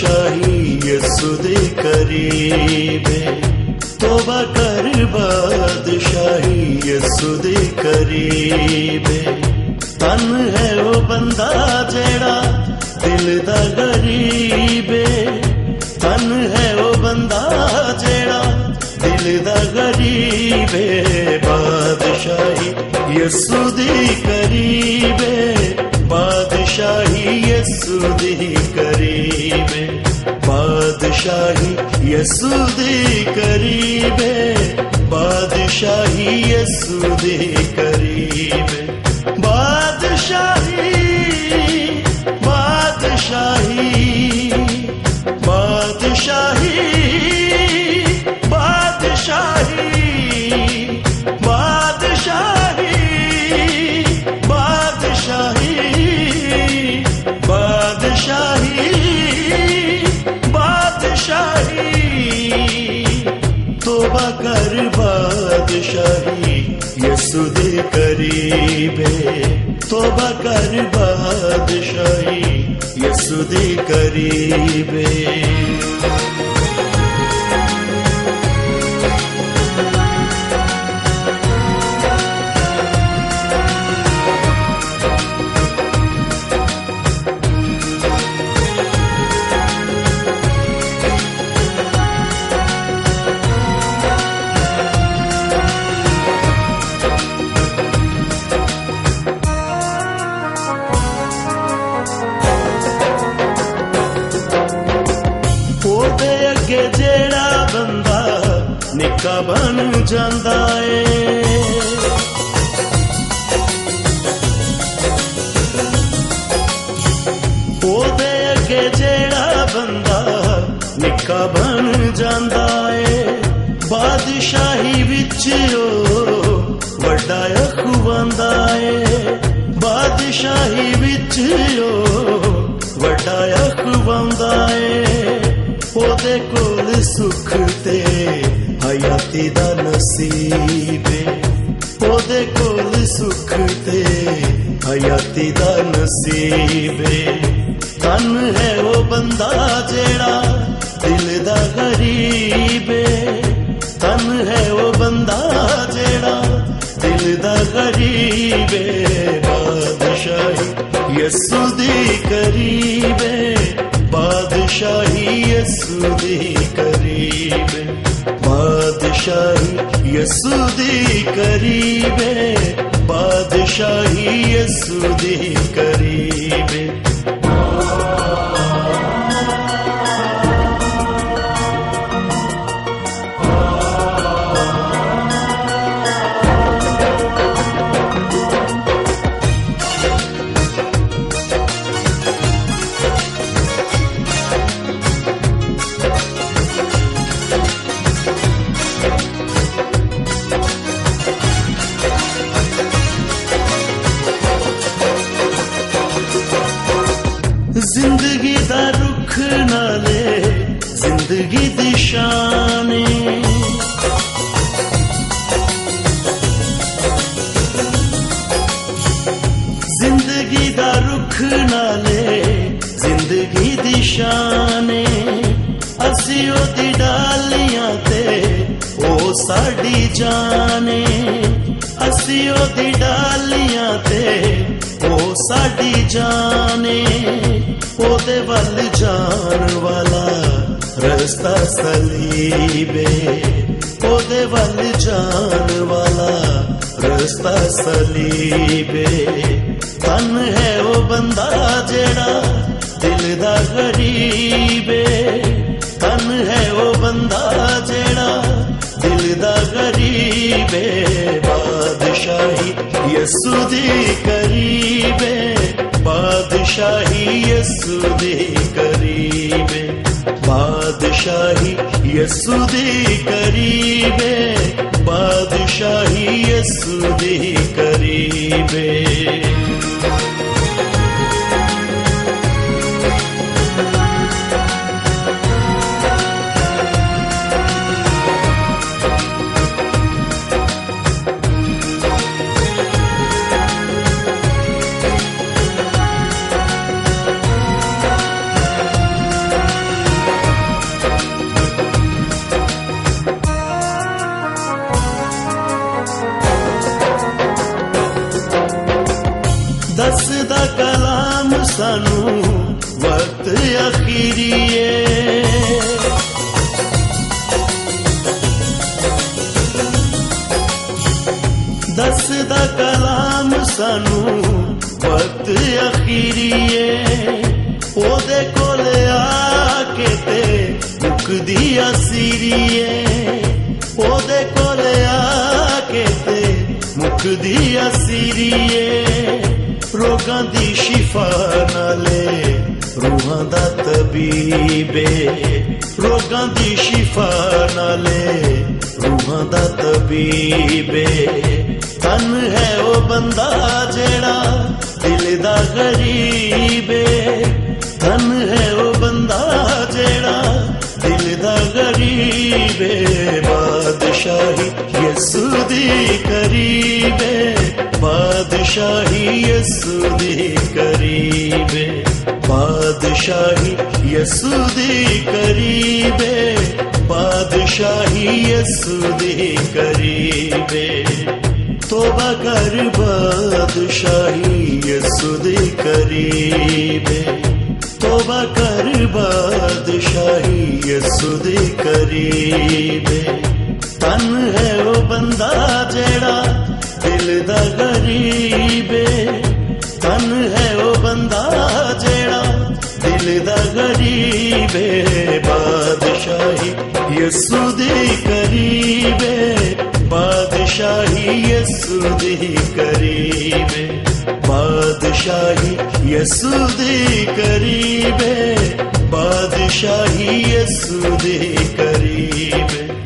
बादशाही यसु दे करीबे तोबा कर बादशाही यसु दे करीबे तन है वो बंदा जेड़ा दिल दा गरीबे तन है वो बंदा जेड़ा दिल दा गरीबे बादशाही यसु दे करीबे बादशाही यसु दे करीबे बादशाही यसु दे करीबे बादशाही यसु दे करीबे बादशाही बादशाही बादशाही बादशाही बादशाही बादशाही बादशाही बादशाही तोबा कर बादशाही यसु दे करीबे तोबा कर बादशाही यसु दे करीबे जेड़ा बंदा निक्का बन जांदा है ओदे अगे जेड़ा बंदा निक्का बन जांदा है बादशाही विच ओ वड्डा अखवांदा है बादशाही विच ओ वड्डा अखवांदा है ओदे कोल सुख ते हयाती दा नसीबे ओदे कोल सुख ते हयाती दा नसीबे तन है वो बंदा जेड़ा दिल दा गरीबे तन है वो बंदा जेड़ा दिल दा गरीबे बादशाही यसु दे करीबे बादशाही यसु दे करीबे बादशाही यसु दे करीबे बादशाही यसु दे करीबे जिंदगी दा रुख नाले जिंदगी दी शाने जिंदगी दा रुख नाले जिंदगी दी शाने असी ओदी डालियां ते ओ साडी जाने असी ओदी डालियां ते ओ साडी जाने ओदे वल जान वाला रस्ता सलीबे ओदे वल जान वाला रस्ता सलीबे तन है वो बंदा जेड़ा दिल दा गरीबे तन है वो बंदा जेड़ा दिल दा गरीबे बादशाही यसु दे करीबे बादशाही यसु दे करीबे बादशाही यसु दे करीबे बादशाही यसु दे करीबे सानू वक्त अखीरीए दसदा कलाम सानू वक्त अखीरीए ओदे कोले आके ते मुकदी असीरीए ओदे कोले आके ते मुकदी असीरीए रोगां दी शिफा नाले रूहां दा तबीबे रोगां दी शिफा नाले रूहां दा तबीबे तन है ओ बंदा जेड़ा दिल दा गरीबे तन है ओ बंदा जेड़ा दिल दा गरीबे बादशाही यसू दी करीबे बादशाही यसू दी करीबे बादशाही यसू दी करीबे बादशाही यसू दी करीबे तोबा कर बादशाही यसू दी करीबे तोबा कर बादशाही यसू दी करीबे तन है वो बंदा जेड़ा दिल दा गरीबे तन है वो बंदा जेड़ा दिल दा गरीबे बादशाही यसू दी करीबे बादशाही यसू दी करीबे बादशाही यसू दी करीबे बादशाही यसू दी करीबे